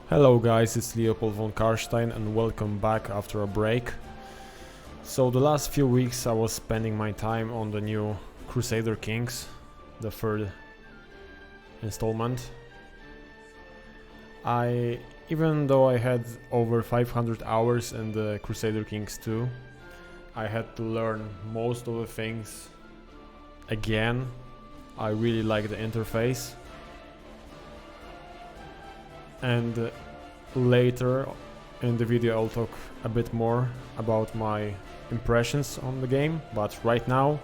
Hello guys, it's LeopoldvonCarstein and welcome back after a break. So the last few weeks I was spending my time on the new Crusader Kings, the third installment. Even though I had over 500 hours in the Crusader Kings 2, I had to learn most of the things again. I really like the interface. And later in the video I'll talk a bit more about my impressions on the game, but right now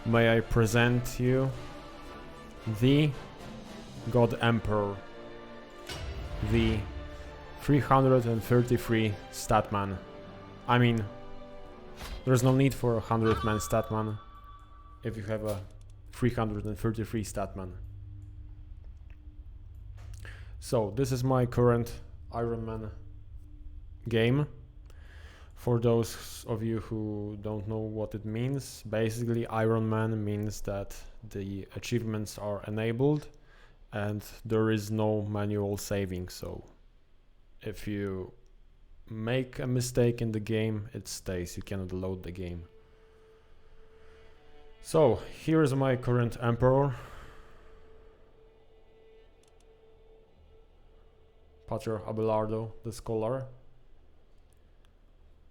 may I present you the God Emperor, the 333 statman. I mean, there's no need for a 100-man statman if you have a 333 statman. So this is my current Iron Man game. For those of you who don't know what it means, basically Iron Man means that the achievements are enabled and there is no manual saving. So if you make a mistake in the game, it stays. You cannot load the game. So here is my current Emperor. Pater Abelardo, the Scholar,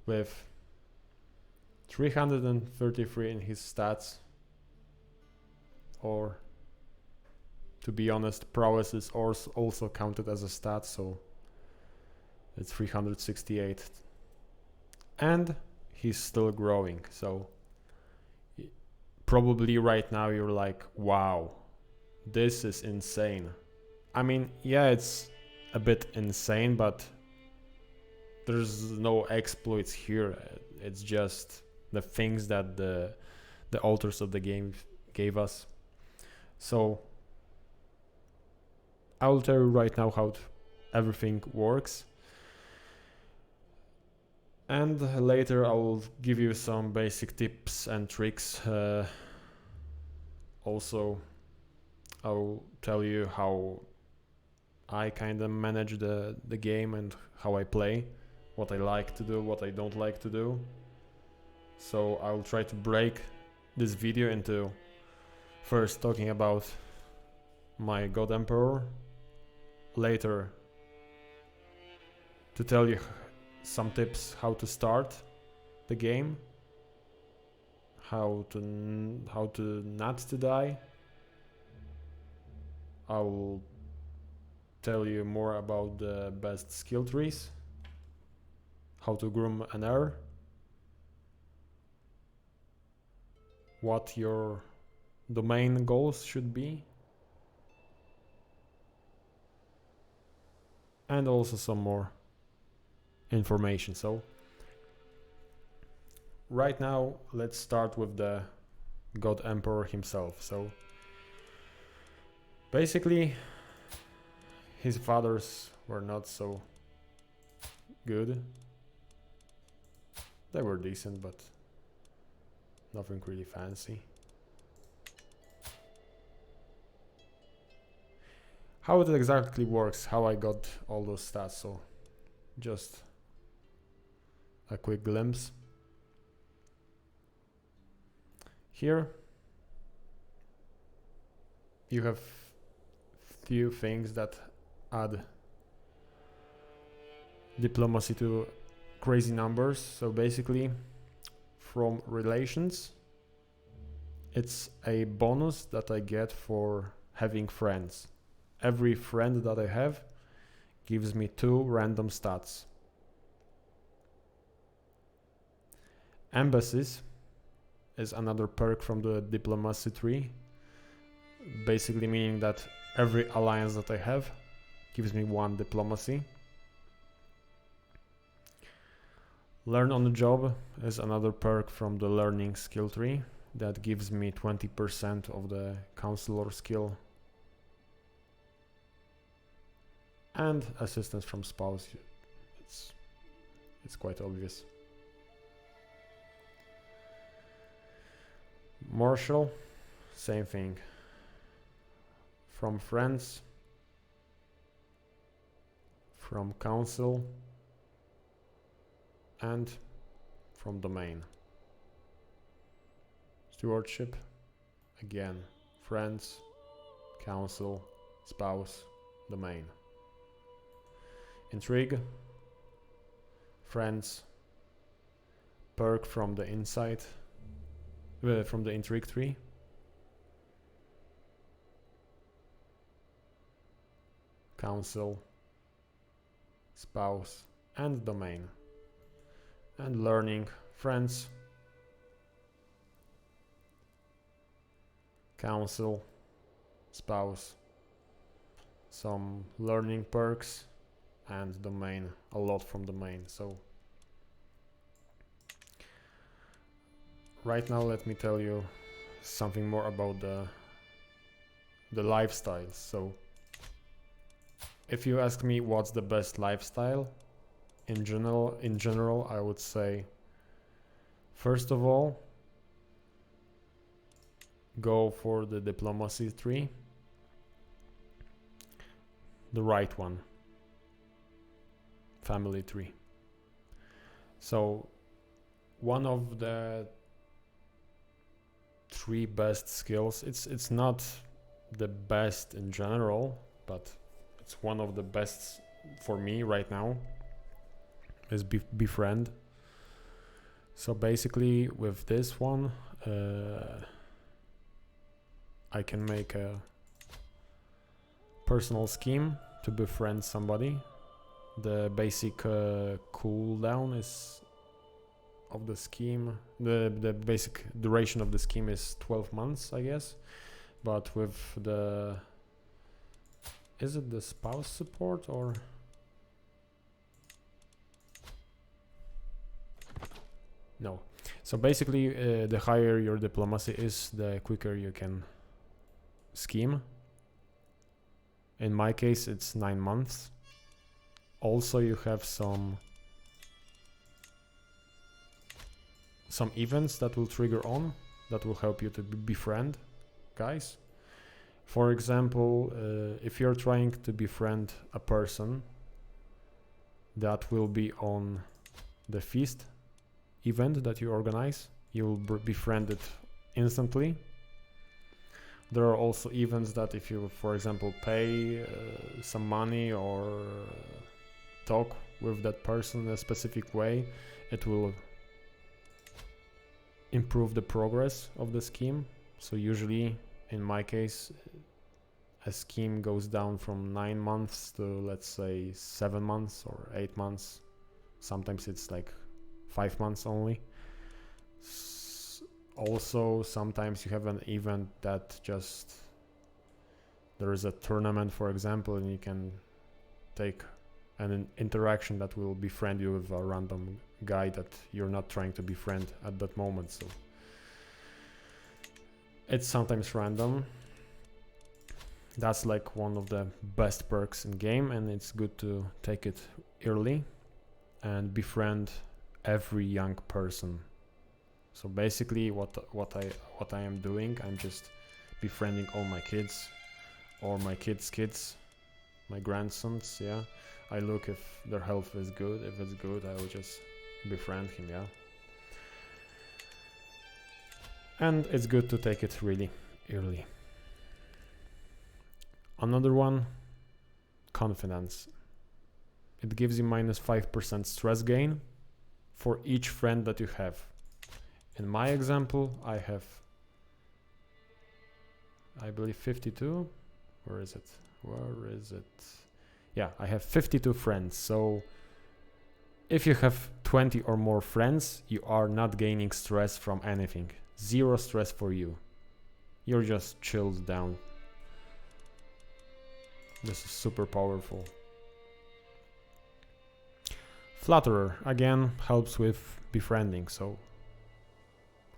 with 333 in his stats, or to be honest, prowess is also counted as a stat, so it's 368. And he's still growing, so probably right now you're like, wow, this is insane. I mean, yeah, it's a bit insane, but there's no exploits here. It's just the things that the authors of the game gave us. So I will tell you right now how everything works, and later I will give you some basic tips and tricks. Also I will tell you how I kind of manage the game and how I play, what I like to do, what I don't like to do. So I will try to break this video into first talking about my God Emperor, later to tell you some tips how to start the game, how to not to die. I will tell you more about the best skill trees, how to groom an heir, what your domain goals should be, and also some more information. So right now let's start with the God Emperor himself. So basically his fathers were not so good. They were decent, but nothing really fancy. How it exactly works, how I got all those stats, so just a quick glimpse. Here you have few things that add diplomacy to crazy numbers. So basically from relations, it's a bonus that I get for having friends. Every friend that I have gives me 2 random stats. Embassies is another perk from the diplomacy tree, basically meaning that every alliance that I have gives me 1 diplomacy. Learn on the job is another perk from the learning skill tree that gives me 20% of the counselor skill. And assistance from spouse, it's quite obvious. Martial, same thing. From friends, from council, and from domain. Stewardship, again, friends, council, spouse, domain. Intrigue, friends, perk from the inside, from the intrigue tree. Council, spouse, and domain. And learning, friends, council, spouse, some learning perks, and domain, a lot from domain. So right now let me tell you something more about the lifestyles. So if you ask me what's the best lifestyle in general, I would say, first of all, go for the diplomacy tree, the right one, family tree. So one of the 3 best skills, it's not the best in general, but it's one of the best for me right now, is befriend. So basically with this one, I can make a personal scheme to befriend somebody. The basic cooldown is of the scheme, the basic duration of the scheme is 12 months, I guess. But with the, is it the spouse support or? No. So basically the higher your diplomacy is, the quicker you can scheme. In my case it's 9 months. Also you have some events that will trigger on, that will help you to befriend guys. For example, if you're trying to befriend a person, that will be on the feast event that you organize, you'll befriend it instantly. There are also events that if you, for example, pay some money or talk with that person in a specific way, it will improve the progress of the scheme. So usually, in my case, a scheme goes down from 9 months to, let's say, 7 months or 8 months. Sometimes it's like 5 months only. Also, sometimes you have an event that just, there is a tournament, for example, and you can take an interaction that will befriend you with a random guy that you're not trying to befriend at that moment. So it's sometimes random. That's like one of the best perks in game, and it's good to take it early and befriend every young person. So basically what I am doing, I'm just befriending all my kids or my kids, my grandsons. Yeah, I look if their health is good. If it's good, I will just befriend him. Yeah, and it's good to take it really early. Another one, confidence. It gives you -5% stress gain for each friend that you have. In my example, I have, I believe, 52. Where is it? Yeah, I have 52 friends. So if you have 20 or more friends, you are not gaining stress from anything. 0 stress for you. You're just chilled down. This is super powerful. Flatterer, again, helps with befriending, so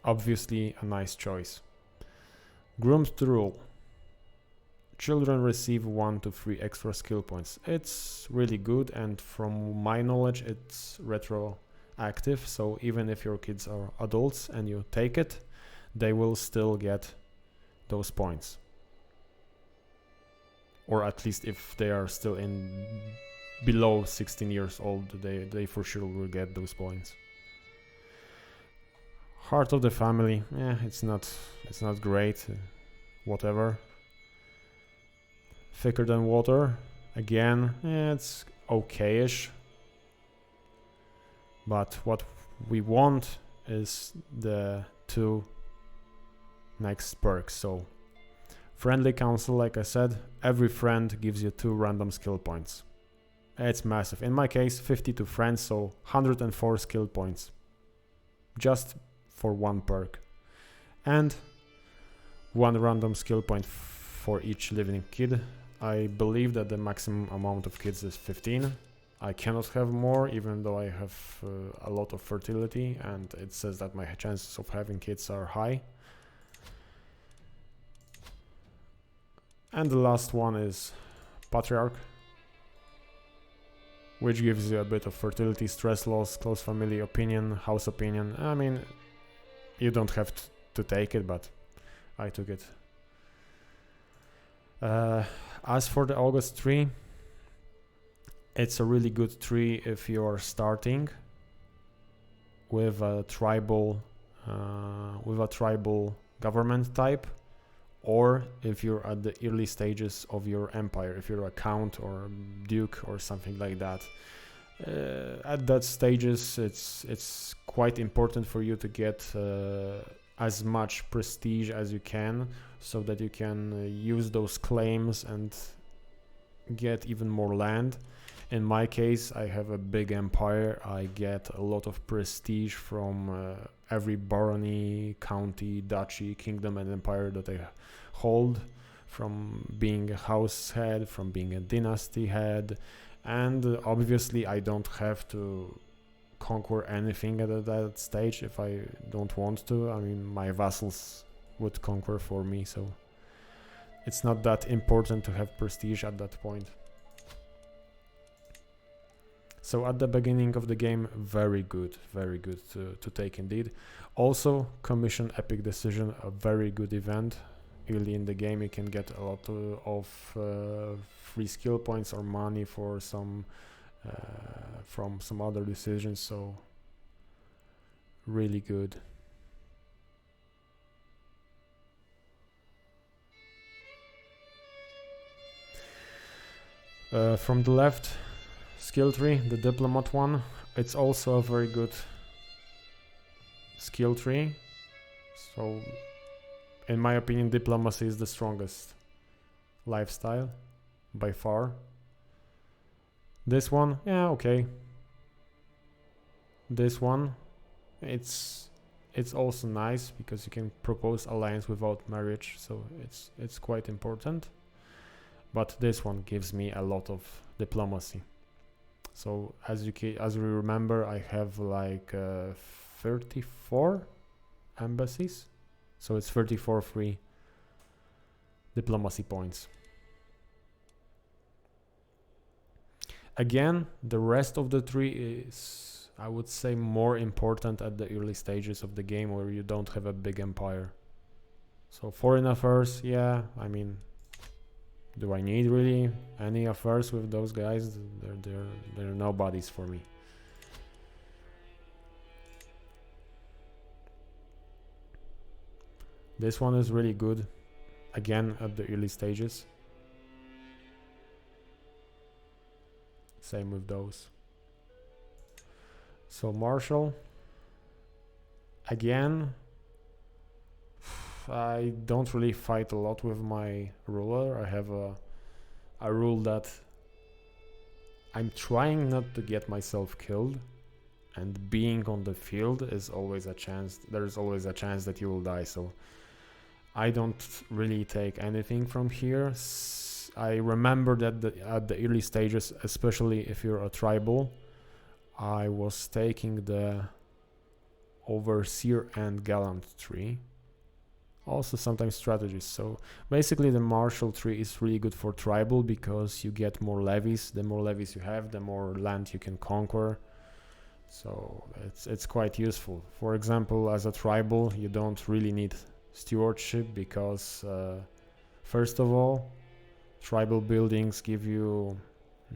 obviously a nice choice. Grooms to rule. Children receive 1 to 3 extra skill points. It's really good, and from my knowledge it's retroactive, so even if your kids are adults and you take it, they will still get those points. Or at least if they are still in below 16 years old, they for sure will get those points. Heart of the family, it's not great, whatever. Thicker than water, again, it's okay-ish. But what we want is the 2 next perks. So friendly council, like I said, every friend gives you 2 random skill points. It's massive. In my case, 52 friends, so 104 skill points. Just for 1 perk. And 1 random skill point for each living kid. I believe that the maximum amount of kids is 15. I cannot have more, even though I have a lot of fertility, and it says that my chances of having kids are high. And the last one is Patriarch, which gives you a bit of fertility, stress loss, close family opinion, house opinion. I mean, you don't have to take it, but I took it. As for the August tree, it's a really good tree if you are starting with a tribal government type, or if you're at the early stages of your empire, if you're a count or duke or something like that. At that stages, it's quite important for you to get as much prestige as you can, so that you can use those claims and get even more land. In my case, I have a big empire. I get a lot of prestige from every barony, county, duchy, kingdom and empire that I hold, from being a house head, from being a dynasty head. And obviously I don't have to conquer anything at that stage if I don't want to. I mean, my vassals would conquer for me, so it's not that important to have prestige at that point. So at the beginning of the game, very good to take indeed. Also, commission epic decision, a very good event. Early in the game you can get a lot of free skill points or money for some from some other decisions, so really good. From the left, skill tree, the diplomat one, it's also a very good skill tree. So in my opinion, diplomacy is the strongest lifestyle by far. This one, yeah, okay. This one, it's also nice because you can propose alliance without marriage, so it's quite important. But this one gives me a lot of diplomacy. So as you remember, I have like 34 embassies, so it's 34 free diplomacy points. Again, the rest of the tree is, I would say, more important at the early stages of the game where you don't have a big empire. So foreign affairs, yeah, I mean, do I need really any affairs with those guys? They're nobodies for me. This one is really good, again at the early stages. Same with those. So Marshal, again, I don't really fight a lot with my ruler. I have a rule that I'm trying not to get myself killed, and being on the field is always a chance. There's always a chance that you will die, so I don't really take anything from here. I remember that at the early stages, especially if you're a tribal, I was taking the overseer and gallant tree. Also sometimes strategies. So basically the martial tree is really good for tribal because you get more levies. The more levies you have, the more land you can conquer. So it's quite useful. For example, as a tribal, you don't really need stewardship because first of all, tribal buildings give you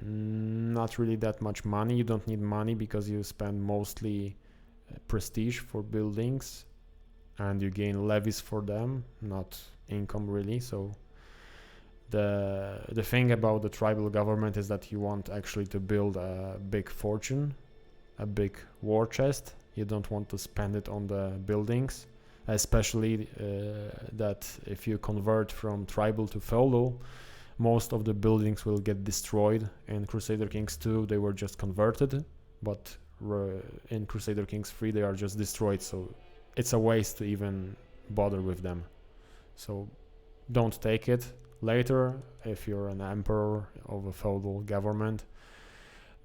Not really that much money. You don't need money because you spend mostly prestige for buildings and you gain levies for them, not income really. So the thing about the tribal government is that you want actually to build a big fortune, a big war chest. You don't want to spend it on the buildings, especially that if you convert from tribal to feudal, most of the buildings will get destroyed. In Crusader Kings 2 they were just converted, but in Crusader Kings 3 they are just destroyed, so it's a waste to even bother with them. So don't take it. Later, if you're an emperor of a feudal government,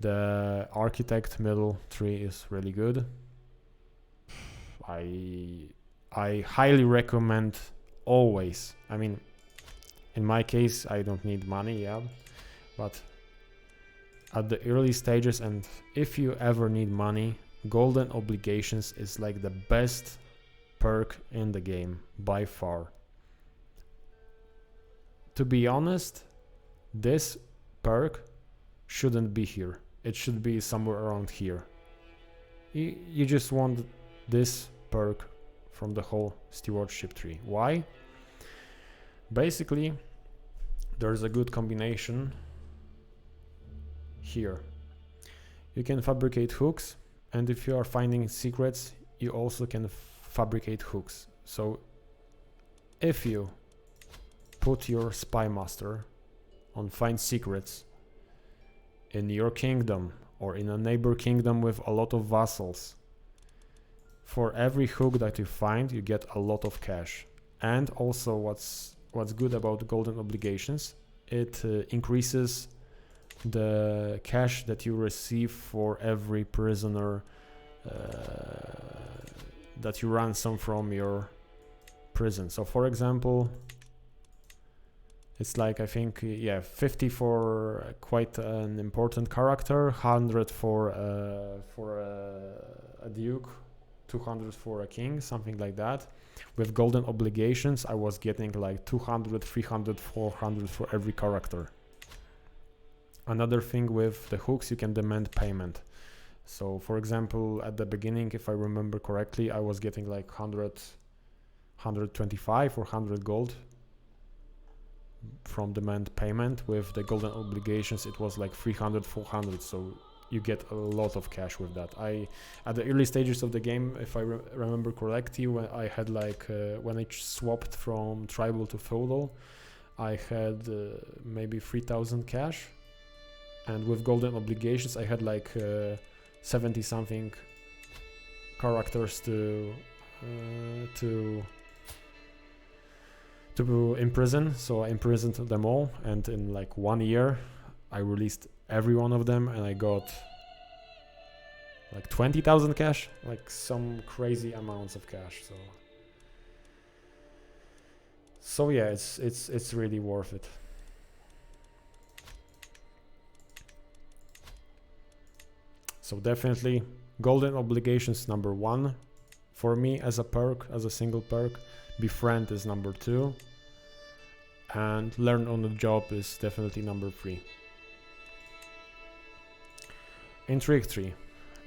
the architect middle tree is really good. I highly recommend always. I mean, in my case, I don't need money, yeah, but at the early stages, and if you ever need money, golden obligations is like the best perk in the game by far. To be honest, this perk shouldn't be here. It should be somewhere around here. You just want this perk from the whole stewardship tree. Why? Basically, there's a good combination here. You can fabricate hooks, and if you are finding secrets, you also can fabricate hooks. So if you put your spy master on find secrets in your kingdom or in a neighbor kingdom with a lot of vassals, for every hook that you find you get a lot of cash. And also what's good about golden obligations, it increases the cash that you receive for every prisoner that you ransom from your prison. So for example, it's like, I think, yeah, 50 for quite an important character, 100 for a duke, 200 for a king, something like that. With golden obligations, I was getting like 200, 300, 400 for every character. Another thing with the hooks, you can demand payment. So for example, at the beginning, if I remember correctly, I was getting like 125 or 100 gold from demand payment. With the golden obligations it was like 300, 400, so you get a lot of cash with that. At the early stages of the game, if I remember correctly, when I had like when I swapped from tribal to feudal, I had maybe 3000 cash, and with golden obligations I had like 70 something characters to imprison. So I imprisoned them all, and in like 1 year I released every one of them, and I got like 20,000 cash, like some crazy amounts of cash. So yeah, it's really worth it. So definitely golden obligations number 1 for me as a perk, as a single perk. Befriend is number 2, and learn on the job is definitely number 3. Intrigue 3.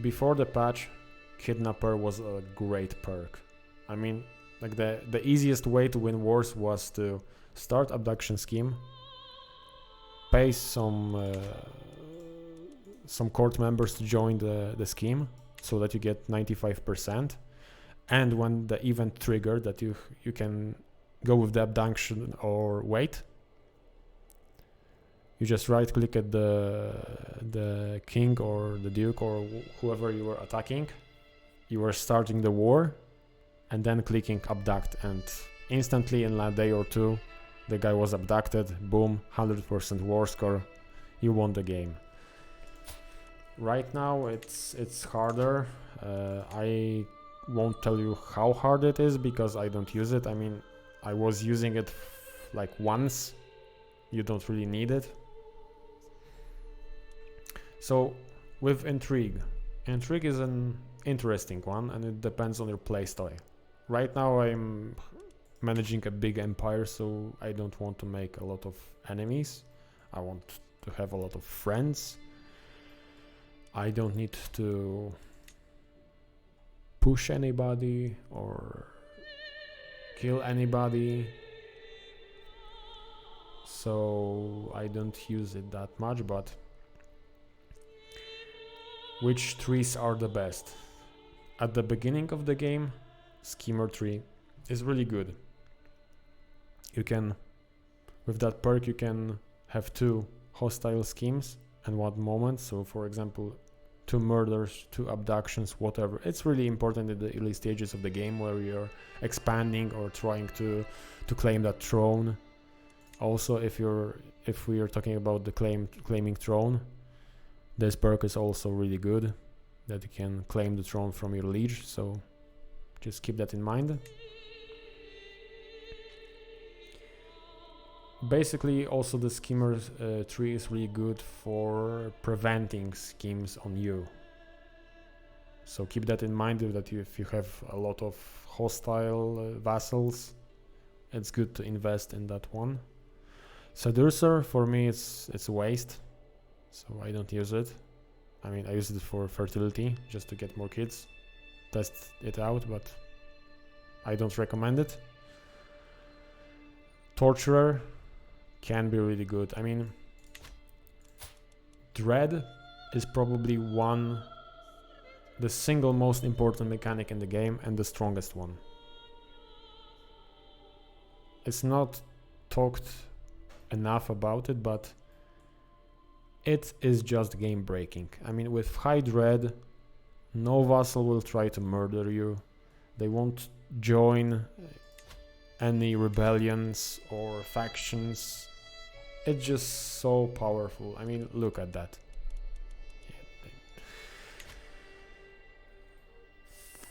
Before the patch, Kidnapper was a great perk. I mean, like the easiest way to win wars was to start abduction scheme, pay some court members to join the scheme so that you get 95%. And when the event triggered that you can go with the abduction or wait, you just right click at the king or the duke or whoever you were attacking. You were starting the war and then clicking abduct, and instantly in a day or two the guy was abducted. Boom, 100% war score, you won the game. Right now it's harder. I won't tell you how hard it is because I don't use it. I mean, I was using it like once. You don't really need it. So with Intrigue is an interesting one, and it depends on your playstyle. Right now I'm managing a big empire, so I don't want to make a lot of enemies. I want to have a lot of friends. I don't need to push anybody or kill anybody, so I don't use it that much. But which trees are the best? At the beginning of the game, Schemer tree is really good. You can, with that perk, you can have 2 hostile schemes at one moment. So for example, 2 murders, 2 abductions, whatever. It's really important in the early stages of the game where you're expanding or trying to claim that throne. Also, if we are talking about the claiming throne, this perk is also really good, that you can claim the throne from your liege, so just keep that in mind. Basically, also the schemer tree is really good for preventing schemes on you. So keep that in mind, that if you have a lot of hostile vassals, it's good to invest in that one. Seducer, for me, it's a waste, so I don't use it. I mean, I use it for fertility, just to get more kids, test it out, but I don't recommend it. Torturer can be really good. I mean, Dread is probably the single most important mechanic in the game and the strongest one. It's not talked enough about it, but it is just game breaking. I mean, with high Dread, no vassal will try to murder you. They won't join any rebellions or factions. It's just so powerful. I mean, look at that.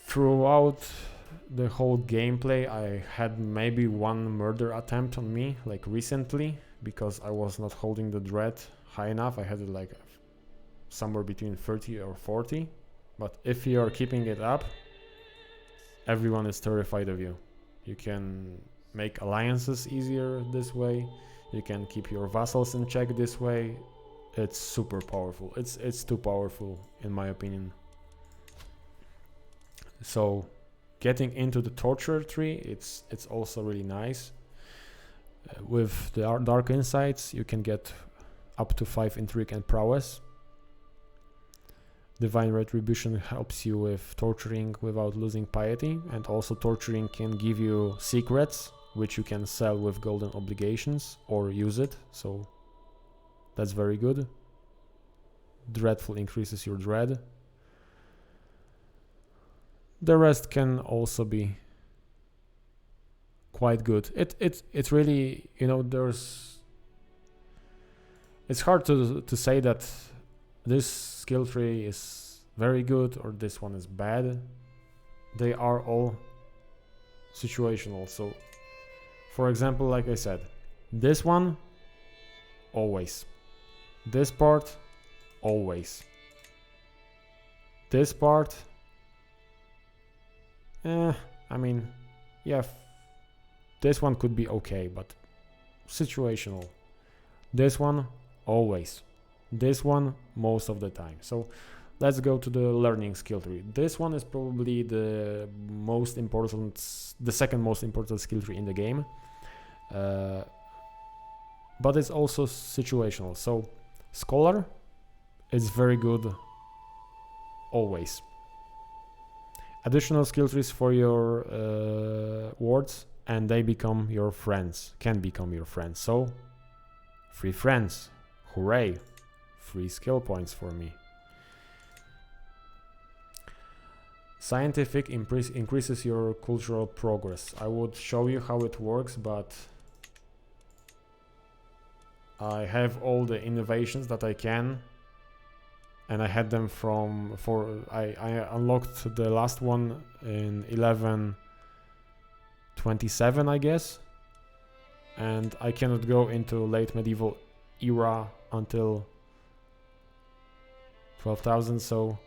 Throughout the whole gameplay, I had maybe 1 murder attempt on me, like recently, because I was not holding the Dread high enough. I had it like somewhere between 30 or 40. But if you are keeping it up, everyone is terrified of you. You can make alliances easier this way. You can keep your vassals in check this way. It's super powerful. It's too powerful, in my opinion. So getting into the torture tree, it's also really nice. With the dark insights, you can get up to 5 intrigue and prowess. Divine retribution helps you with torturing without losing piety, and also torturing can give you secrets, which you can sell with golden obligations or use it, so that's very good. Dreadful increases your dread. The rest can also be quite good. It's really, you know, it's hard to say that this skill tree is very good or this one is bad. They are all situational. So for example, like I said, this one, always. This part, always. This part, I mean, yeah, this one could be okay, but situational. This one, always. This one, most of the time. So let's go to the learning skill tree. This one is probably the second most important skill tree in the game. But it's also situational. So Scholar is very good always. Additional skill trees for your wards, and they become your friends, can become your friends. So 3 friends, hooray, 3 skill points for me. Scientific increases your cultural progress. I would show you how it works, but I have all the innovations that I can, and I had them I unlocked the last one in 1127, I guess, and I cannot go into late medieval era until 12,000, so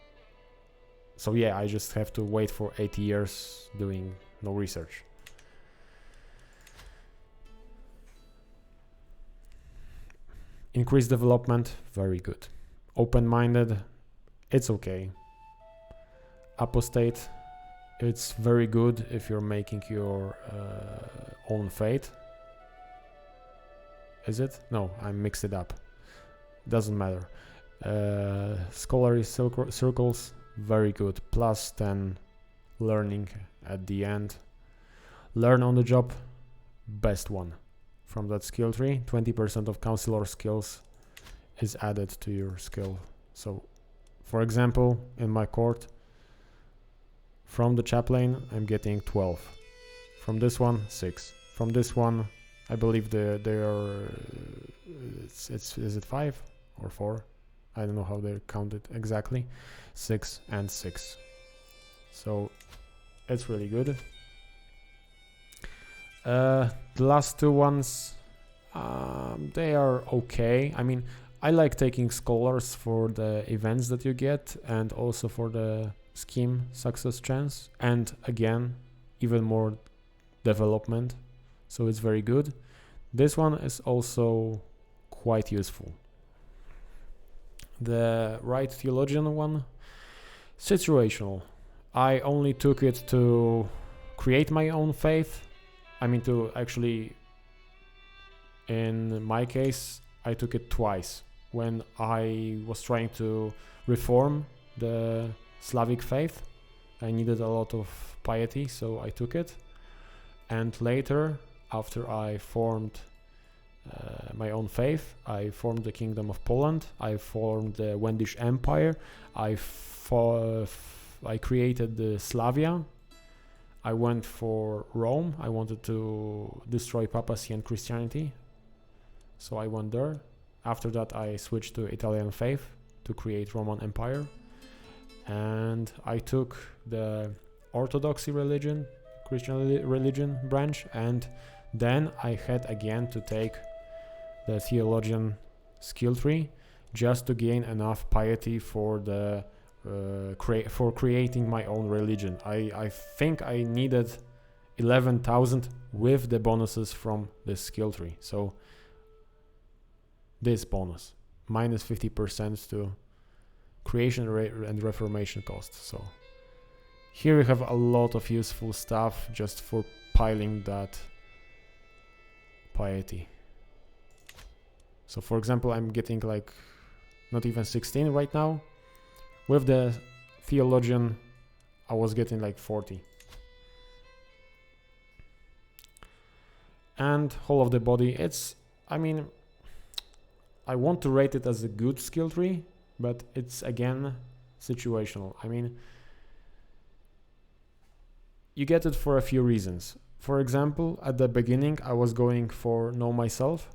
yeah, I just have to wait for 80 years doing no research. Increased development, very good. Open-minded, it's okay. Apostate, it's very good if you're making your own fate. Is it? No, I mixed it up. Doesn't matter. Scholarly circles, very good. Plus 10 learning at the end. Learn on the job, best one. From that skill tree, 20% of counselor skills is added to your skill. So, for example, in my court, from the chaplain, I'm getting 12. From this one, 6. From this one, I believe they are. Is it 5 or 4? I don't know how they count it exactly. 6 and 6. So it's really good. The last two ones, they are okay. I mean, I like taking scholars for the events that you get and also for the scheme success chance, and again, even more development. So it's very good. This one is also quite useful. The right theologian one, situational. I only took it to create my own faith. I mean, to actually, in my case, I took it twice. When I was trying to reform the Slavic faith, I needed a lot of piety, so I took it. And later, after I formed my own faith, I formed the Kingdom of Poland, I formed the Wendish Empire, I created the Slavia, I went for Rome, I wanted to destroy papacy and Christianity, so I went there. After that I switched to Italian faith to create Roman Empire, and I took the Orthodoxy religion, Christian religion branch, and then I had again to take the theologian skill tree just to gain enough piety for the for creating my own religion. I think I needed 11,000 with the bonuses from the skill tree. So this bonus minus 50% to creation and reformation costs. So here we have a lot of useful stuff just for piling that piety. So for example, I'm getting like not even 16 right now. With the theologian, I was getting like 40. And whole of the body, it's, I mean, I want to rate it as a good skill tree, but it's again situational. I mean, you get it for a few reasons. For example, at the beginning, I was going for know myself,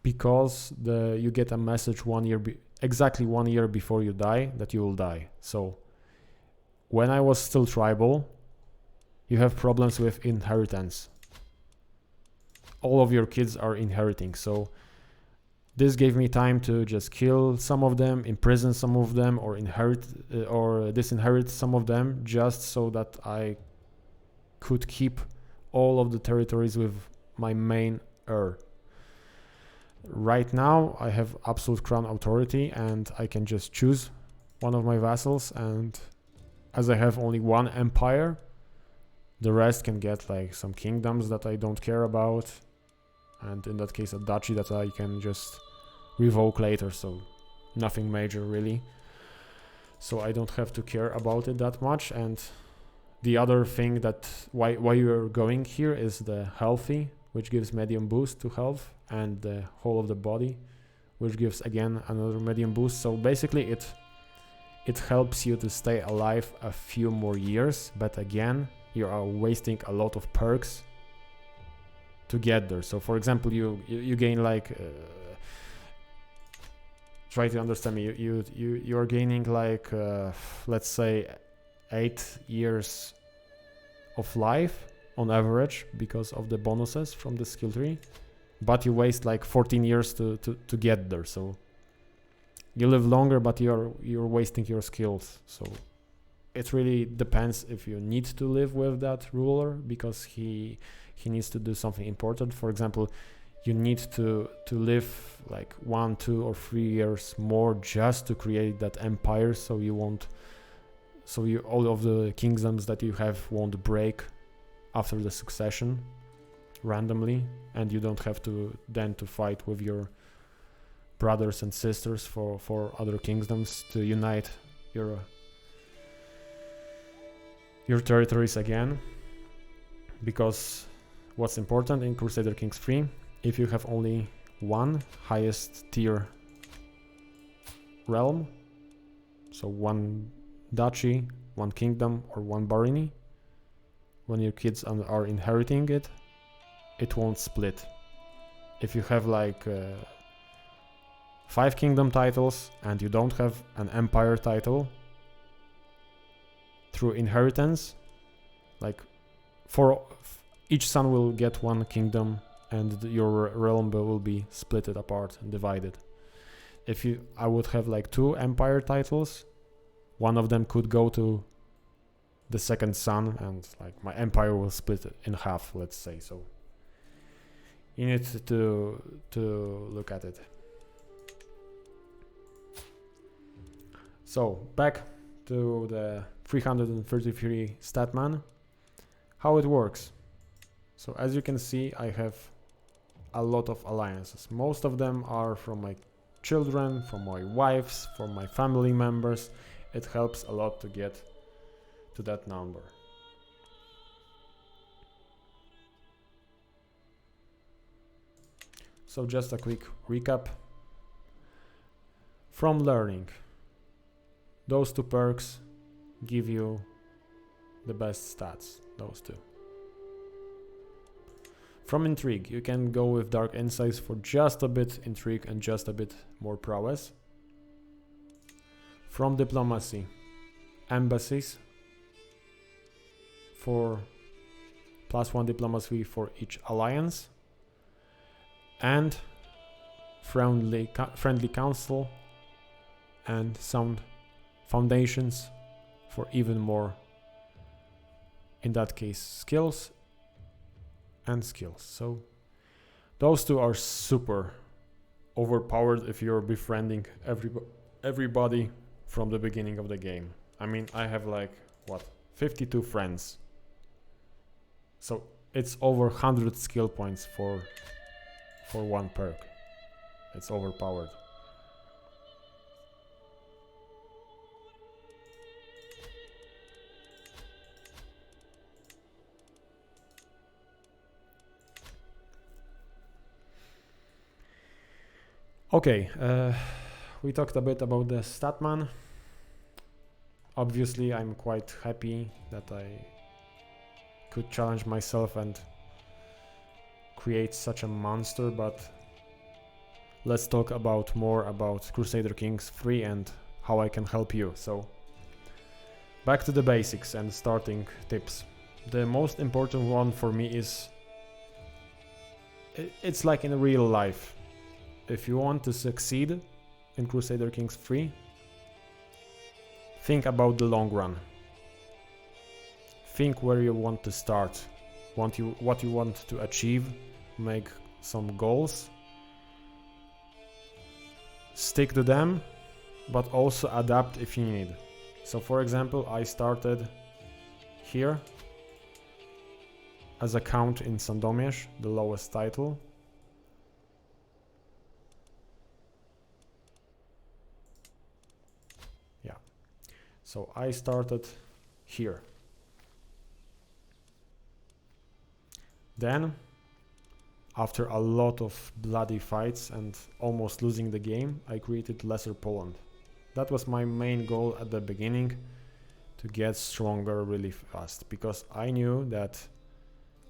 because you get a message exactly 1 year before you die that you will die. So when I was still tribal, you have problems with inheritance. All of your kids are inheriting. So this gave me time to just kill some of them, imprison some of them, or inherit or disinherit some of them, just so that I could keep all of the territories with my main heir. Right now I have absolute crown authority and I can just choose one of my vassals, and as I have only one empire, the rest can get like some kingdoms that I don't care about, and in that case a duchy that I can just revoke later, so nothing major really. So I don't have to care about it that much. And the other thing that why you're going here is the healthy, which gives medium boost to health, and the whole of the body, which gives again another medium boost. So basically it helps you to stay alive a few more years, but again you are wasting a lot of perks to get there. So for example, you gain like try to understand me, you're gaining like let's say 8 years of life on average because of the bonuses from the skill tree, but you waste like 14 years to get there. So you live longer, but you're wasting your skills. So it really depends if you need to live with that ruler because he needs to do something important. For example, you need to live like 1, 2, or 3 years more just to create that empire, so all of the kingdoms that you have won't break after the succession randomly, and you don't have to then to fight with your brothers and sisters for other kingdoms to unite your territories again. Because what's important in Crusader Kings 3, if you have only one highest tier realm, so one duchy, one kingdom, or one barony, when your kids are inheriting it, it won't split. If you have like 5 kingdom titles and you don't have an empire title through inheritance, like each son will get one kingdom and your realm will be split apart and divided. I would have like 2 empire titles, one of them could go to the second son, and like my empire will split in half, let's say. So you need to look at it. So back to the 333 statman, how it works. So as you can see, I have a lot of alliances. Most of them are from my children, from my wives, from my family members. It helps a lot to get to that number. So just a quick recap. From learning, those 2 perks give you the best stats, those 2. From intrigue, you can go with dark insights for just a bit intrigue and just a bit more prowess. From diplomacy, embassies for +1 diplomacy for each alliance, and friendly council and sound foundations for even more, in that case, skills and skills. So those 2 are super overpowered if you're befriending everybody from the beginning of the game. I mean, I have like 52 friends, so it's over 100 skill points for 1 perk. It's overpowered. Okay, we talked a bit about the statman. Obviously, I'm quite happy that I could challenge myself and create such a monster, but let's talk more about Crusader Kings 3 and how I can help you. So back to the basics and starting tips. The most important one for me is, it's like in real life. If you want to succeed in Crusader Kings 3, think about the long run. Think where you want to start, what you want to achieve, make some goals, stick to them, but also adapt if you need. So for example, I started here as a count in Sandomierz, the lowest title. So I started here. Then, after a lot of bloody fights and almost losing the game, I created Lesser Poland. That was my main goal at the beginning, to get stronger really fast, because I knew that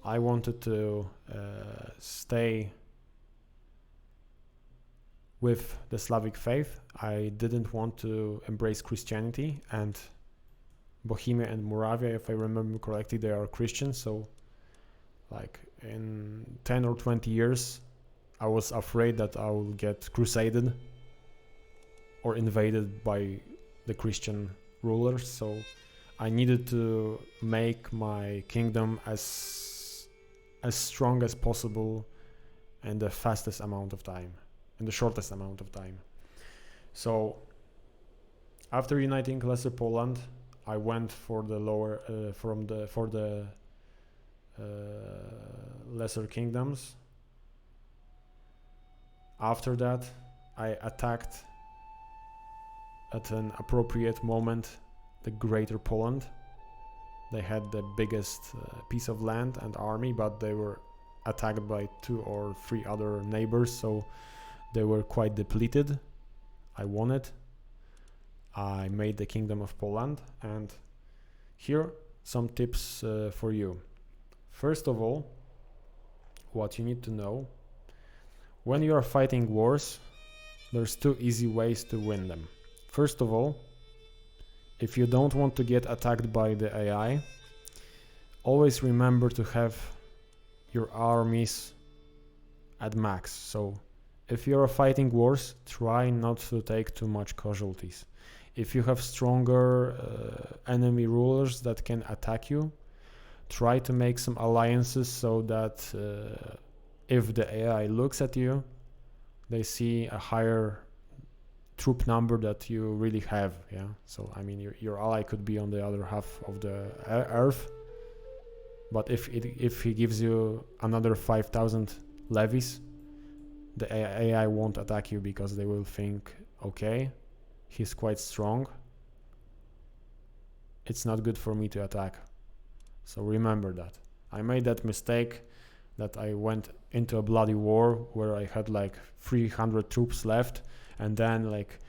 I wanted to stay with the Slavic faith. I didn't want to embrace Christianity, and Bohemia and Moravia, if I remember correctly, they are Christians. So like in 10 or 20 years, I was afraid that I will get crusaded or invaded by the Christian rulers. So I needed to make my kingdom as strong as possible in the fastest amount of time, in the shortest amount of time. So after uniting Lesser Poland, I went for the lesser kingdoms. After that, I attacked at an appropriate moment the Greater Poland. They had the biggest piece of land and army, but they were attacked by 2 or 3 other neighbors, so they were quite depleted. I won it. I made the Kingdom of Poland, and here some tips for you. First of all, what you need to know: when you are fighting wars, there's 2 easy ways to win them. First of all, if you don't want to get attacked by the AI, always remember to have your armies at max. So if you're fighting wars, try not to take too much casualties. If you have stronger enemy rulers that can attack you, try to make some alliances so that if the AI looks at you, they see a higher troop number that you really have. Yeah. So I mean, your ally could be on the other half of the earth, but if he gives you another 5,000 levies, the AI won't attack you because they will think, okay, he's quite strong. It's not good for me to attack. So remember that. I made that mistake that I went into a bloody war where I had like 300 troops left, and then like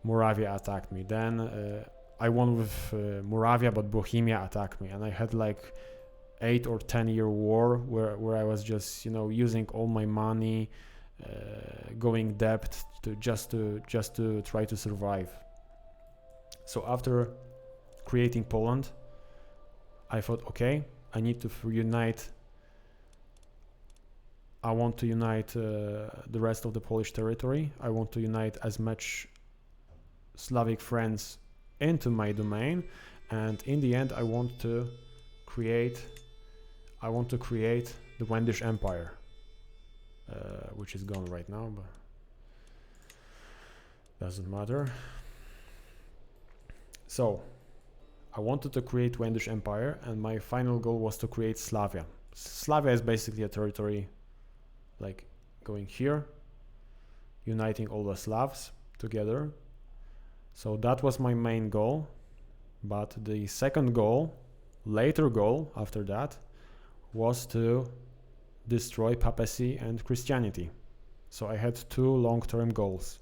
Moravia attacked me. Then I won with Moravia, but Bohemia attacked me, and I had like 8 or 10 year war where I was just, you know, using all my money, going debt to just to try to survive. So after creating Poland, I thought, okay, I need to unite. I want to unite the rest of the Polish territory. I want to unite as much Slavic friends into my domain, and in the end, I want to create the Wendish Empire, which is gone right now, but doesn't matter. So I wanted to create Wendish Empire, and my final goal was to create Slavia. Slavia is basically a territory like going here, uniting all the Slavs together. So that was my main goal. But the second goal, later goal after that, was to destroy papacy and Christianity. So I had 2 long-term goals.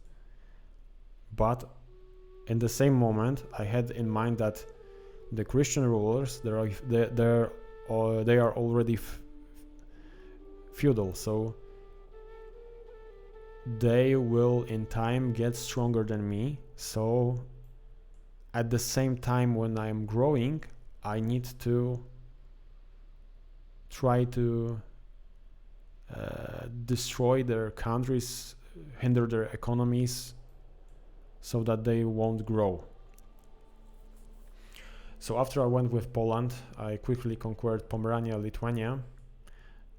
But in the same moment, I had in mind that the Christian rulers, they are already feudal, so they will in time get stronger than me. So at the same time when I am growing, I need to try to destroy their countries, hinder their economies, so that they won't grow. So after I went with Poland, I quickly conquered Pomerania, Lithuania,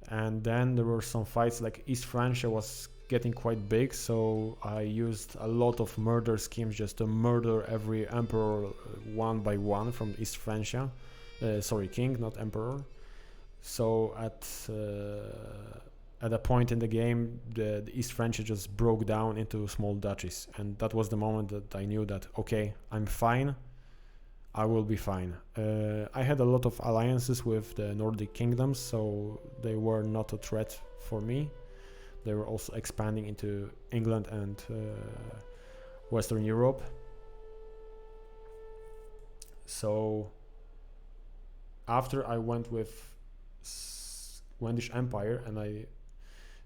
and then there were some fights, like East Francia was getting quite big, so I used a lot of murder schemes just to murder every emperor one by one from East Francia. King, not emperor. So at a point in the game, the East Francia just broke down into small duchies, and that was the moment that I knew that, okay, I'm fine. I will be fine. I had a lot of alliances with the Nordic kingdoms, so they were not a threat for me. They were also expanding into England and Western Europe. So after I went with Wendish Empire, and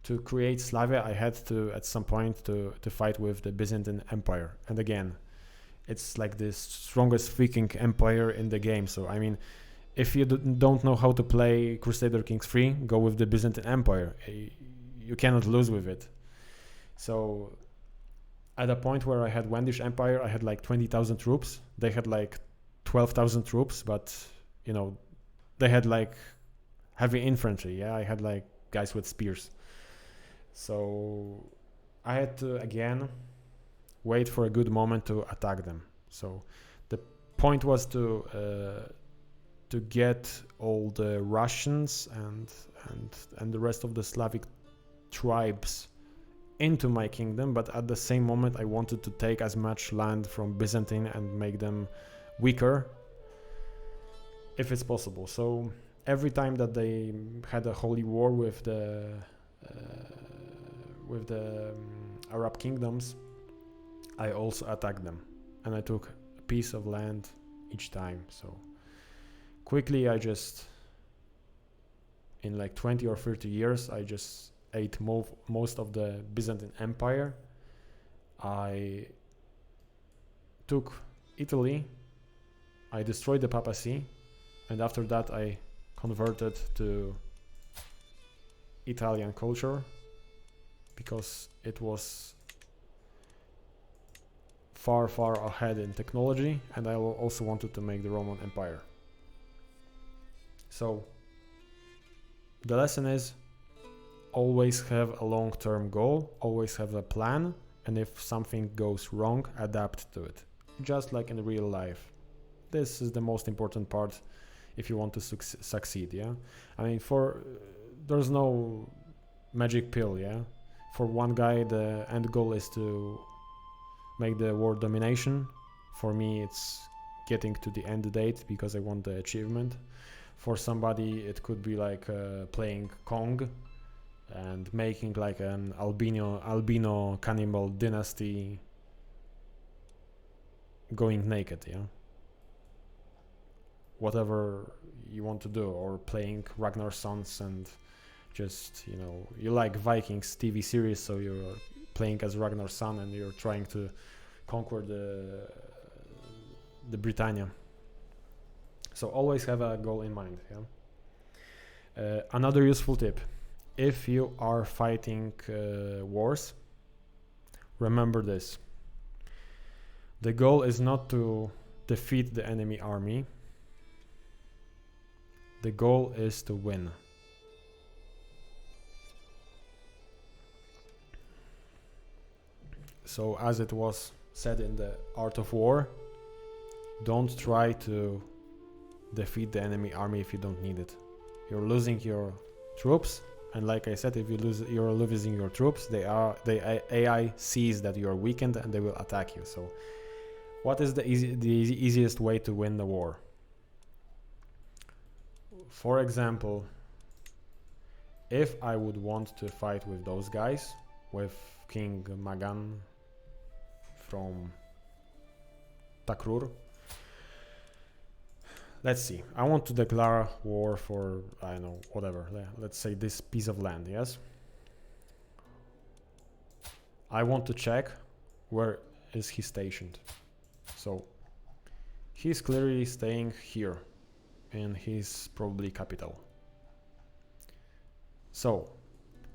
to create Slavia, I had to at some point to fight with the Byzantine Empire. And again, it's like the strongest freaking empire in the game. So I mean, if you don't know how to play Crusader Kings 3, go with the Byzantine Empire. You cannot lose with it. So at a point where I had Wendish Empire, I had like 20,000 troops. They had like 12,000 troops, but you know, they had like heavy infantry. Yeah, I had like guys with spears. So I had to again wait for a good moment to attack them. So the point was to get all the Russians and the rest of the Slavic tribes into my kingdom, but at the same moment I wanted to take as much land from Byzantine and make them weaker if it's possible. So every time that they had a holy war with the Arab kingdoms, I also attacked them, and I took a piece of land each time. So quickly, I just, in like 20 or 30 years, I just ate most of the Byzantine Empire. I took Italy, I destroyed the papacy, and after that I converted to Italian culture because it was far ahead in technology, and I also wanted to make the Roman Empire. So the lesson is always have a long-term goal, always have a plan, and if something goes wrong, adapt to it, just like in real life. This is the most important part if you want to succeed. Yeah, I mean, there's no magic pill. Yeah, for one guy the end goal is to make the world domination. For me it's getting to the end date because I want the achievement. For somebody it could be like playing Kong and making like an albino cannibal dynasty going naked. Yeah, whatever you want to do, or playing Ragnar's Sons and just, you know, you like Vikings TV series, so you're playing as Ragnar's son and you're trying to conquer the Britannia. So always have a goal in mind. Yeah. Another useful tip: if you are fighting wars, remember this: the goal is not to defeat the enemy army. The goal is to win. So as it was said in the Art of War, don't try to defeat the enemy army if you don't need it. You're losing your troops, and like I said, if you're losing your troops, the AI sees that you are weakened and they will attack you. So what is the easiest way to win the war? For example, if I would want to fight with those guys, with King Magan from Takrur, let's see, I want to declare war for, I don't know, whatever, let's say this piece of land, yes? I want to check where is he stationed. So he's clearly staying here in his probably capital. So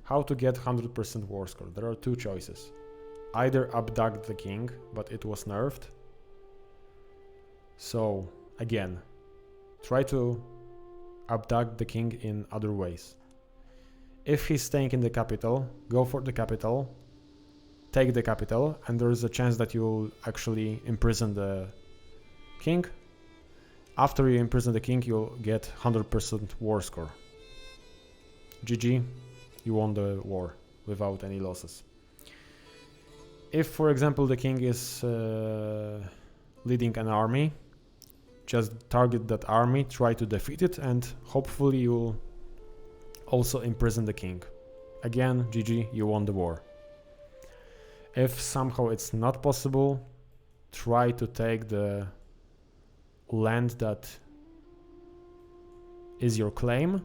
how to get 100% war score? There are two choices: either abduct the king, but it was nerfed. So again, try to abduct the king in other ways. If he's staying in the capital, go for the capital, take the capital, and there is a chance that you'll actually imprison the king. After you imprison the king, you'll get 100% war score. GG, you won the war without any losses. If, for example, the king is leading an army, just target that army, try to defeat it, and hopefully you'll also imprison the king. Again, GG, you won the war. If somehow it's not possible, try to take the land that is your claim.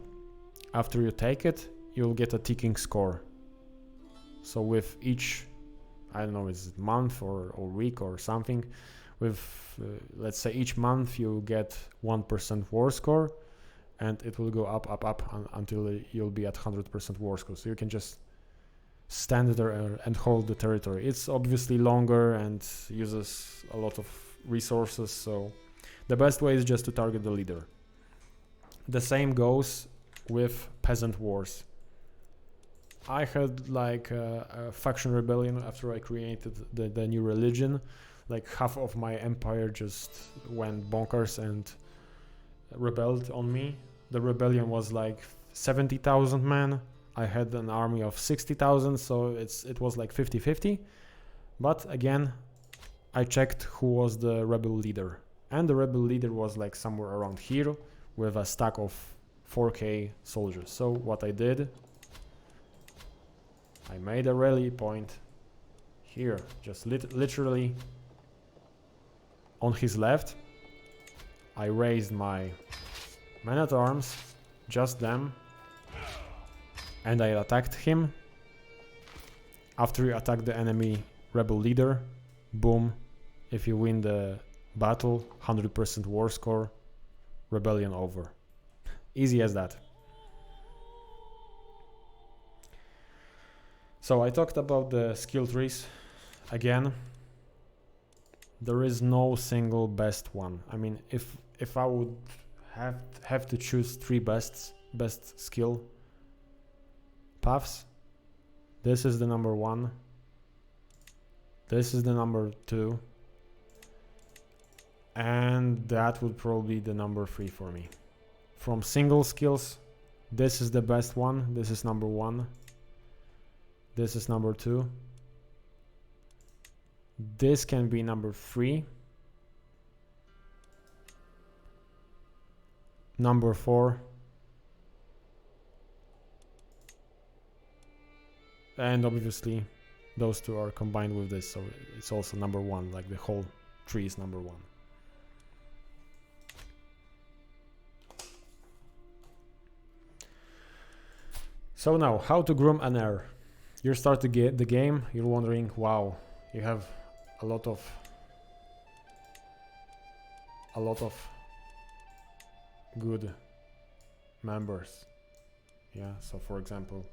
After you take it, you'll get a ticking score. So with each, I don't know, is it month or week or something, with let's say each month you get 1% war score, and it will go up until you'll be at 100% war score. So you can just stand there and hold the territory. It's obviously longer and uses a lot of resources, so the best way is just to target the leader. The same goes with peasant wars. I had like a faction rebellion after I created the new religion. Like half of my empire just went bonkers and rebelled on me. The rebellion was like 70,000 men. I had an army of 60,000, so it was like 50-50. But again, I checked who was the rebel leader. And the rebel leader was like somewhere around here with a stack of 4k soldiers. So what I did, I made a rally point here, just literally on his left. I raised my men-at-arms, just them, and I attacked him. After you attack the enemy rebel leader, boom, if you win the battle, 100% war score, rebellion over. Easy as that. So I talked about the skill trees. Again, there is no single best one. I mean, if I would have to choose 3 best skill paths, this is the number 1, this is the number 2, and that would probably be the number 3 for me. From single skills, this is the best one. This is number 1. This is number 2. This can be number 3. Number 4. And obviously those 2 are combined with this, so it's also number 1, like the whole tree is number 1. So now, how to groom an heir. You start the game, you're wondering, wow, you have a lot of good members. Yeah, so for example,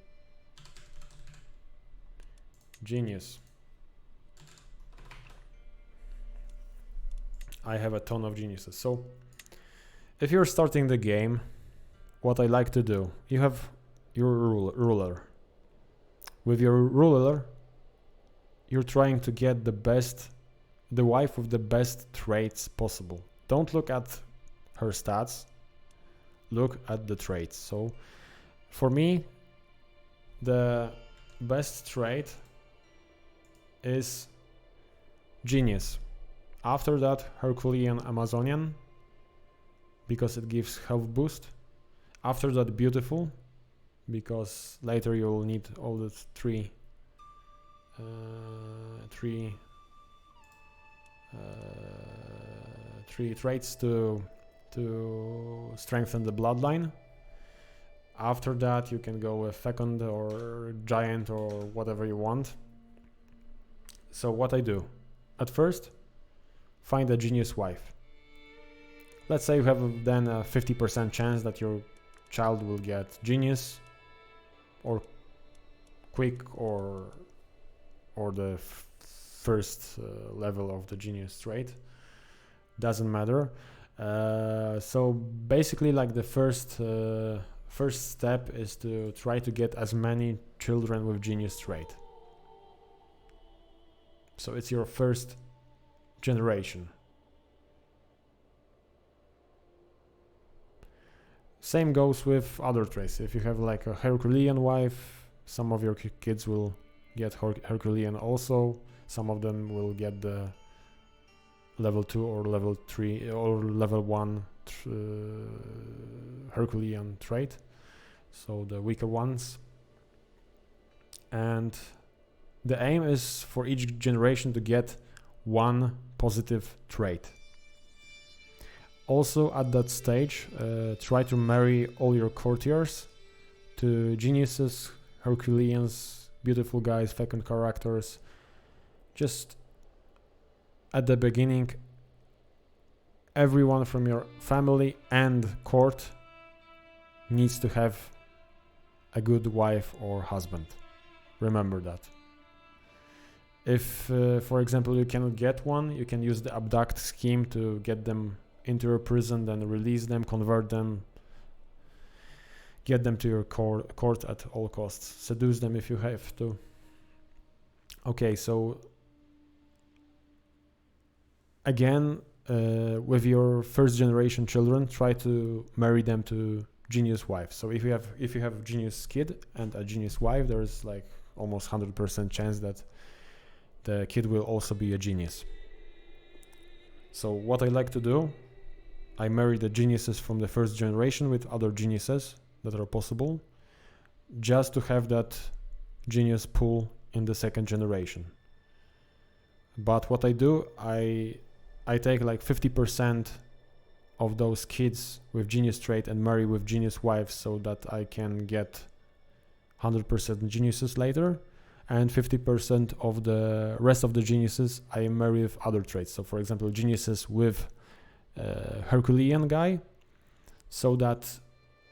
genius. I have a ton of geniuses. So if you're starting the game, what I like to do, you have your ruler. With your ruler, you're trying to get the wife with the best traits possible. Don't look at her stats, look at the traits. So for me, the best trait is genius. After that, Herculean Amazonian, because it gives health boost. After that, beautiful, because later you'll need all the three traits to strengthen the bloodline. After that, you can go with fecund or giant or whatever you want. So what I do, at first, find a genius wife. Let's say you have then a 50% chance that your child will get genius or quick or the first level of the genius trait. Doesn't matter. So basically, like the first step is to try to get as many children with genius trait. So it's your first generation. Same goes with other traits. If you have like a Herculean wife, some of your kids will get Herculean also. Some of them will get the level 2 or level 3 or level 1 Herculean trait. So the weaker ones. And the aim is for each generation to get one positive trait. Also at that stage, try to marry all your courtiers to geniuses, Herculeans, beautiful guys, fecund characters. Just at the beginning, everyone from your family and court needs to have a good wife or husband. Remember that. If, for example, you cannot get one, you can use the abduct scheme to get them into your prison, then release them, convert them, get them to your court at all costs. Seduce them if you have to. Okay, so again, with your first generation children, try to marry them to genius wives. So if you have a genius kid and a genius wife, there's like almost 100% chance that the kid will also be a genius. So what I like to do, I marry the geniuses from the first generation with other geniuses that are possible, just to have that genius pool in the second generation. But what I do, I take like 50% of those kids with genius trait and marry with genius wives, so that I can get 100% geniuses later, and 50% of the rest of the geniuses I marry with other traits. So for example, geniuses with Herculean guy, so that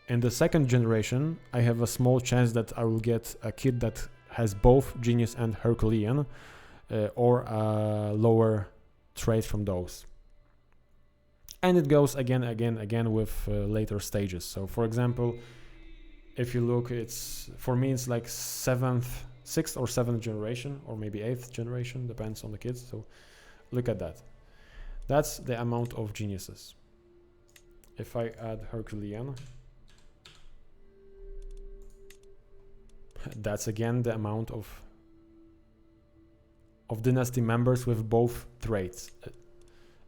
in the second generation I have a small chance that I will get a kid that has both genius and Herculean, or a lower trait from those. And it goes again with later stages. So for example, if you look, for me it's like 6th or 7th generation, or maybe 8th generation, depends on the kids. So look at that. That's the amount of geniuses. If I add Herculean, that's again the amount of dynasty members with both traits.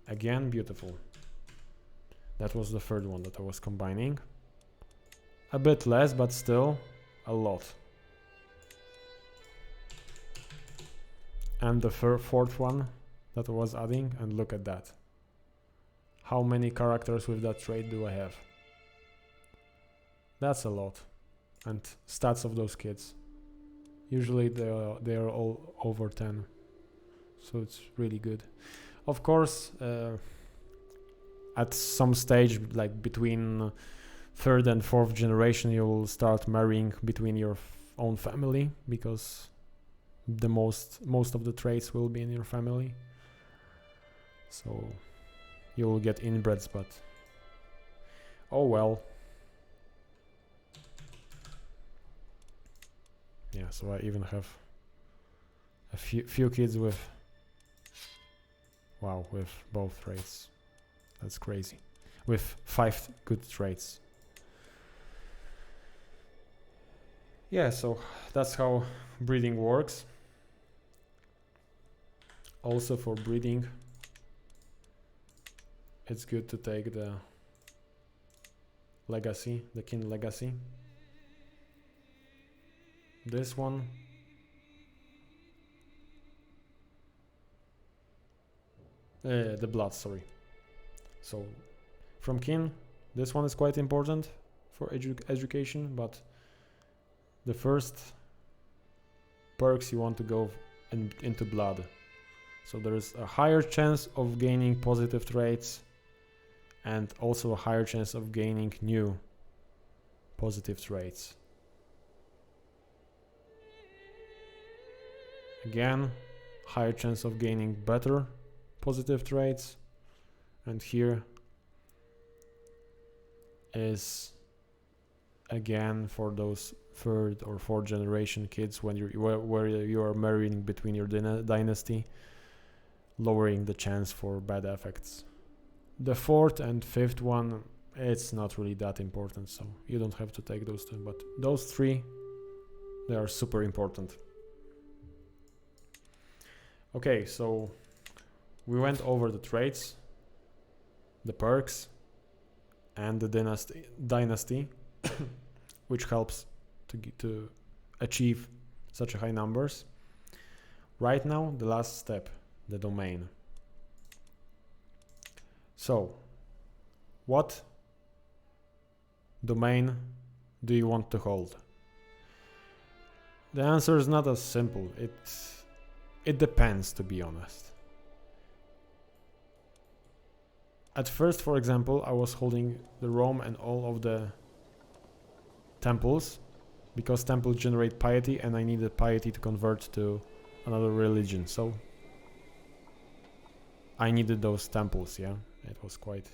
Again, beautiful. That was the third one that I was combining. A bit less, but still a lot. And the fourth one that I was adding, and look at that. How many characters with that trait do I have? That's a lot. And stats of those kids. Usually they are all over 10. So it's really good. Of course, at some stage, like between 3rd and 4th generation, you will start marrying between your own family, because the most of the traits will be in your family. So you will get inbreds, but oh well. Yeah, so I even have a few kids with both traits. That's crazy. With 5 good traits. Yeah, so that's how breeding works. Also for breeding, it's good to take the legacy, the kin legacy. This one. The blood, sorry. So from kin, this one is quite important for education, but the first perks you want to go into blood. So there is a higher chance of gaining positive traits, and also a higher chance of gaining new positive traits. Again, higher chance of gaining better positive traits, and here is again for those 3rd or 4th generation kids, when where you are marrying between your dynasty, lowering the chance for bad effects. The 4th and 5th one, it's not really that important, so you don't have to take those two, but those 3, they are super important. Okay, so we went over the traits, the perks, and the dynasty, which helps to achieve such high numbers. Right now, the last step, the domain. So, what domain do you want to hold? The answer is not as simple. It depends, to be honest. At first, for example, I was holding the Rome and all of the temples, because temples generate piety, and I needed piety to convert to another religion. So I needed those temples, yeah. It was quite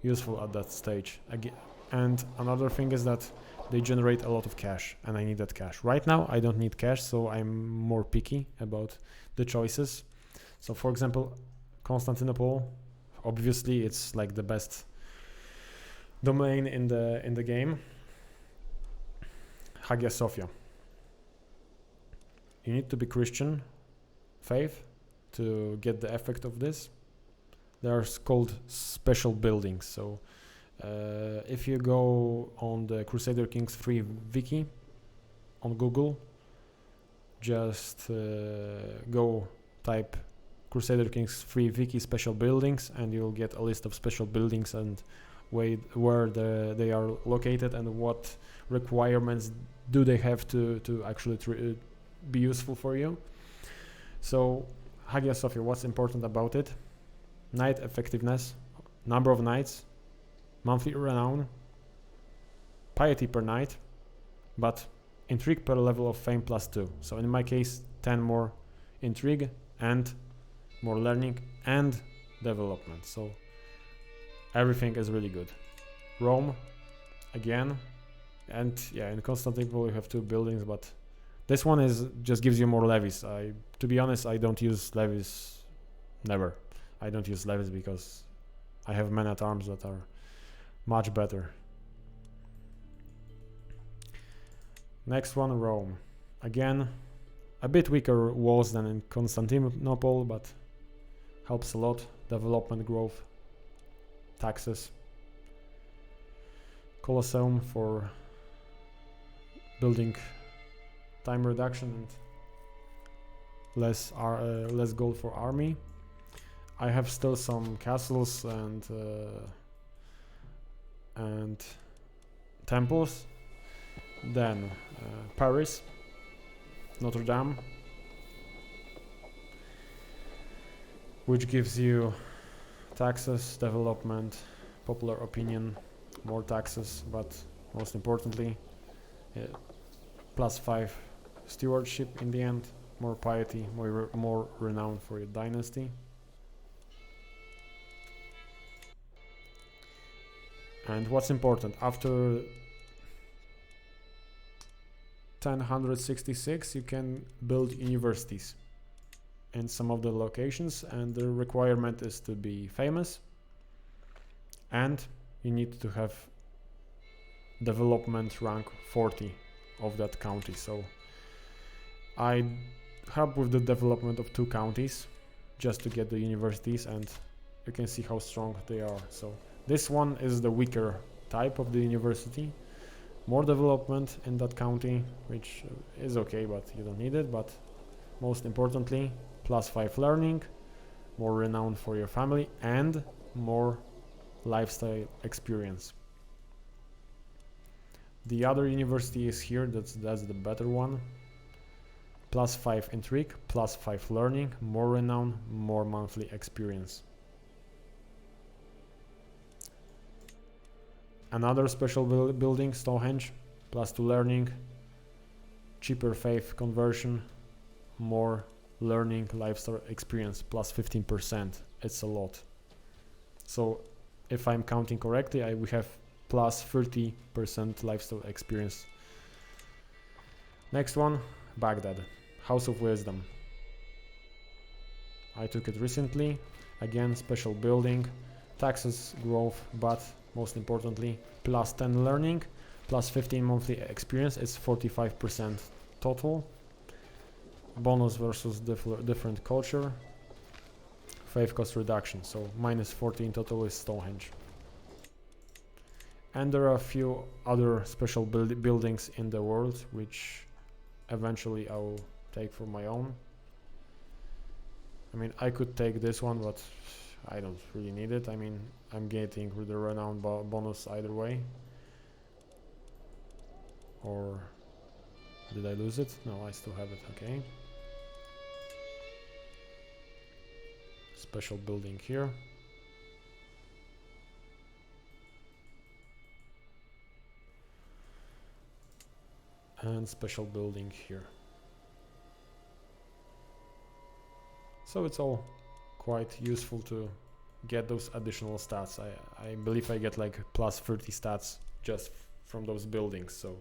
useful at that stage. And another thing is that they generate a lot of cash, and I need that cash. Right now, I don't need cash, so I'm more picky about the choices. So for example, Constantinople, obviously it's like the best domain in the game. Hagia Sophia. You need to be Christian faith to get the effect of this. They are called special buildings. So if you go on the Crusader Kings 3 wiki on Google, just go type Crusader Kings 3 wiki special buildings, and you'll get a list of special buildings and where they are located and what requirements do they have to actually be useful for you. So Hagia Sophia, what's important about it? Knight effectiveness, number of knights, monthly renown, piety per knight, but intrigue per level of fame +2. So in my case, 10 more intrigue and more learning and development. So everything is really good. Rome, again, and yeah, in Constantinople you have 2 buildings, but this one just gives you more levies. To be honest, I don't use levies, never. I don't use levies because I have men at arms that are much better. Next one, Rome. Again, a bit weaker walls than in Constantinople, but helps a lot. Development, growth, taxes. Colosseum for building time reduction and less gold for army. I have still some castles and temples. Then Paris, Notre Dame, which gives you taxes, development, popular opinion, more taxes, but most importantly, +5 stewardship in the end, more piety, more renown for your dynasty. And what's important, after 1066 you can build universities in some of the locations, and the requirement is to be famous, and you need to have development rank 40 of that county. So I help with the development of 2 counties just to get the universities, and you can see how strong they are. So this one is the weaker type of the university. More development in that county, which is okay, but you don't need it. But most importantly, +5 learning, more renown for your family, and more lifestyle experience. The other university is here, that's the better one. +5 intrigue, +5 learning, more renown, more monthly experience. Another special building, Stonehenge, +2 learning, cheaper faith conversion, more learning, lifestyle experience, +15%. It's a lot. So if I'm counting correctly, we have +30% lifestyle experience. Next one, Baghdad, House of Wisdom. I took it recently. Again, special building, taxes, growth, but most importantly, +10 learning, +15 monthly experience. It's 45% total. Bonus versus different culture. Faith cost reduction, so -14 total is Stonehenge. And there are a few other special buildings in the world, which eventually I will take for my own. I mean, I could take this one, but I don't really need it. I mean, I'm getting the renown bonus either way. Or did I lose it? No, I still have it. Okay. Special building here. And special building here. So it's all quite useful to get those additional stats. I believe I get like +30 stats just from those buildings. So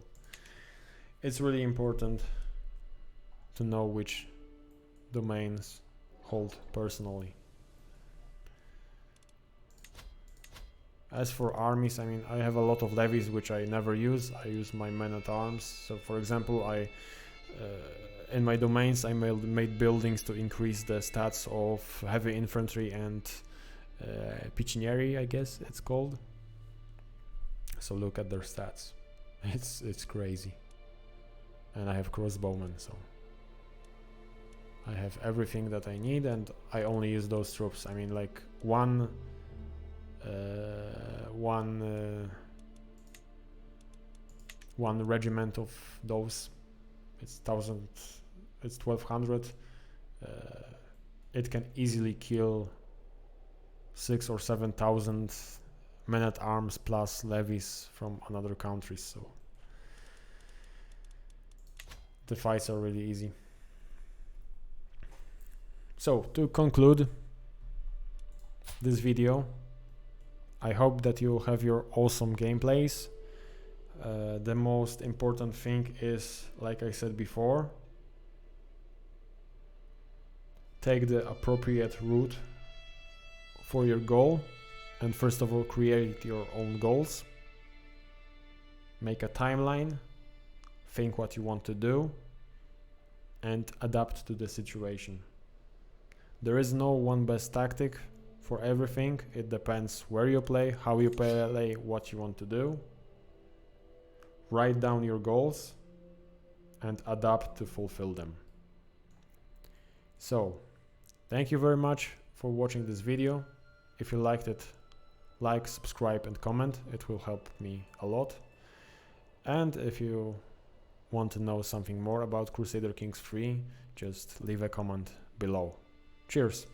it's really important to know which domains hold personally. As for armies, I mean, I have a lot of levies which I never use. I use my men-at-arms. So for example, in my domains I made buildings to increase the stats of heavy infantry and picinieri, I guess it's called. So look at their stats. It's crazy. And I have crossbowmen, so I have everything that I need, and I only use those troops. I mean, like one regiment of those, it's 1200. It can easily kill 6,000 or 7,000 men-at-arms plus levies from another countries. So the fights are really easy. So to conclude this video, I hope that you have your awesome gameplays. The most important thing is, like I said before, take the appropriate route for your goal, and first of all create your own goals. Make a timeline, think what you want to do, and adapt to the situation. There is no one best tactic for everything. It depends where you play, how you play, what you want to do. Write down your goals and adapt to fulfill them. So, thank you very much for watching this video. If you liked it, like, subscribe and comment. It will help me a lot. And if you want to know something more about Crusader Kings 3, just leave a comment below. Cheers!